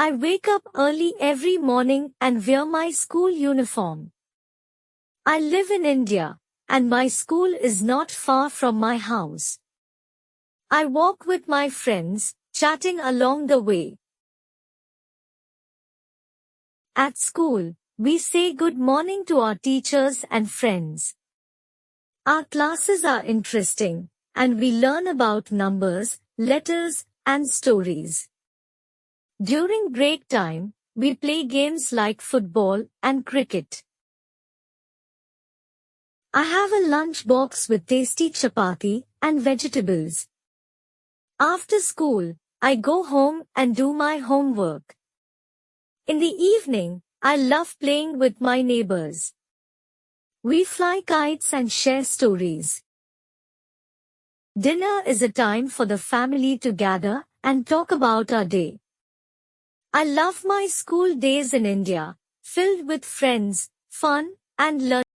I wake up early every morning and wear my school uniform. I live in India, and my school is not far from my house. I walk with my friends, chatting along the way. At school, we say good morning to our teachers and friends. Our classes are interesting, and we learn about numbers, letters, and stories. During break time, we play games like football and cricket. I have a lunch box with tasty chapati and vegetables. After school, I go home and do my homework. In the evening, I love playing with my neighbors. We fly kites and share stories. Dinner is a time for the family to gather and talk about our day. I love my school days in India, filled with friends, fun, and learning.